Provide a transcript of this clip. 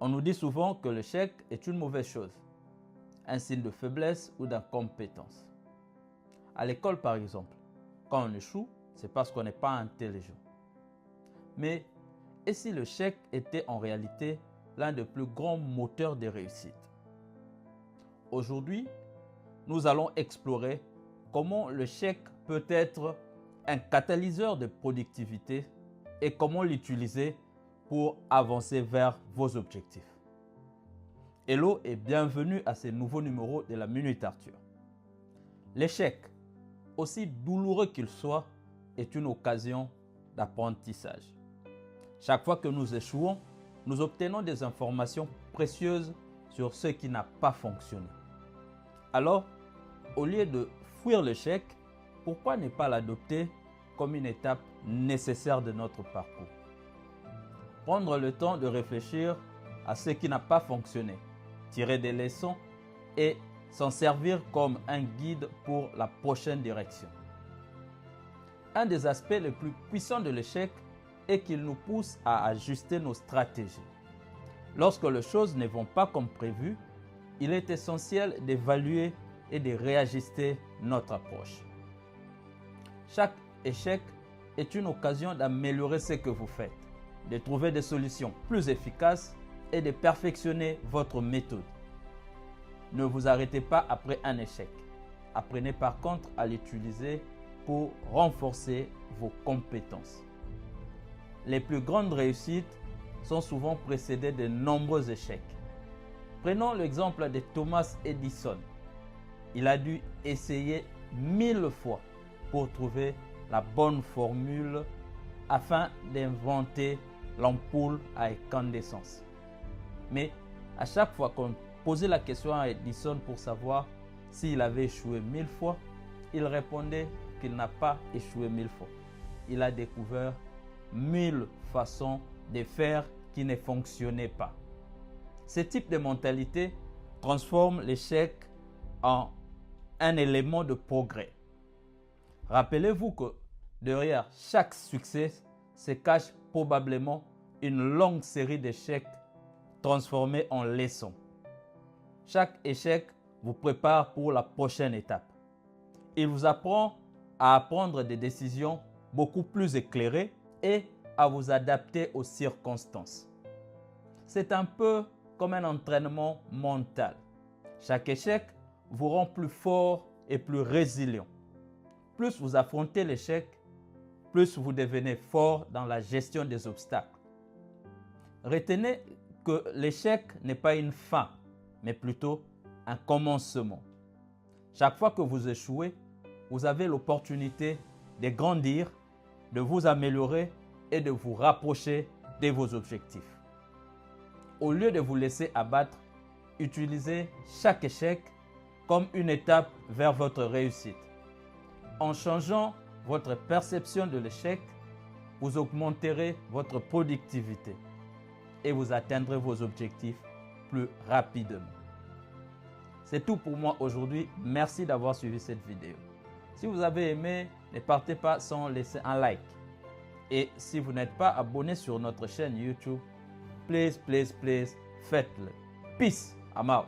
On nous dit souvent que l'échec est une mauvaise chose, un signe de faiblesse ou d'incompétence. À l'école, par exemple, quand on échoue, c'est parce qu'on n'est pas intelligent. Mais et si l'échec était en réalité l'un des plus grands moteurs de réussite? Aujourd'hui, nous allons explorer comment l'échec peut être un catalyseur de productivité et comment l'utiliser pour avancer vers vos objectifs. Hello et bienvenue à ce nouveau numéro de la Minute Arthur. L'échec, aussi douloureux qu'il soit, est une occasion d'apprentissage. Chaque fois que nous échouons, nous obtenons des informations précieuses sur ce qui n'a pas fonctionné. Alors, au lieu de fuir l'échec, pourquoi ne pas l'adopter comme une étape nécessaire de notre parcours? Prendre le temps de réfléchir à ce qui n'a pas fonctionné, tirer des leçons et s'en servir comme un guide pour la prochaine direction. Un des aspects les plus puissants de l'échec est qu'il nous pousse à ajuster nos stratégies. Lorsque les choses ne vont pas comme prévu, il est essentiel d'évaluer et de réajuster notre approche. Chaque échec est une occasion d'améliorer ce que vous faites, de trouver des solutions plus efficaces et de perfectionner votre méthode. Ne vous arrêtez pas après un échec. Apprenez par contre à l'utiliser pour renforcer vos compétences. Les plus grandes réussites sont souvent précédées de nombreux échecs. Prenons l'exemple de Thomas Edison. Il a dû essayer 1000 fois pour trouver la bonne formule afin d'inventer l'ampoule à incandescence. Mais à chaque fois qu'on posait la question à Edison pour savoir s'il avait échoué 1000 fois, il répondait qu'il n'a pas échoué 1000 fois. Il a découvert 1000 façons de faire qui ne fonctionnaient pas. Ce type de mentalité transforme l'échec en un élément de progrès. Rappelez-vous que derrière chaque succès se cache probablement une longue série d'échecs transformés en leçons. Chaque échec vous prépare pour la prochaine étape. Il vous apprend à prendre des décisions beaucoup plus éclairées et à vous adapter aux circonstances. C'est un peu comme un entraînement mental. Chaque échec vous rend plus fort et plus résilient. Plus vous affrontez l'échec, plus vous devenez fort dans la gestion des obstacles. Retenez que l'échec n'est pas une fin, mais plutôt un commencement. Chaque fois que vous échouez, vous avez l'opportunité de grandir, de vous améliorer et de vous rapprocher de vos objectifs. Au lieu de vous laisser abattre, utilisez chaque échec comme une étape vers votre réussite. En changeant votre perception de l'échec, vous augmenterez votre productivité et vous atteindrez vos objectifs plus rapidement. C'est tout pour moi aujourd'hui. Merci d'avoir suivi cette vidéo. Si vous avez aimé, ne partez pas sans laisser un like. Et si vous n'êtes pas abonné sur notre chaîne YouTube, please, faites-le. Peace, I'm out.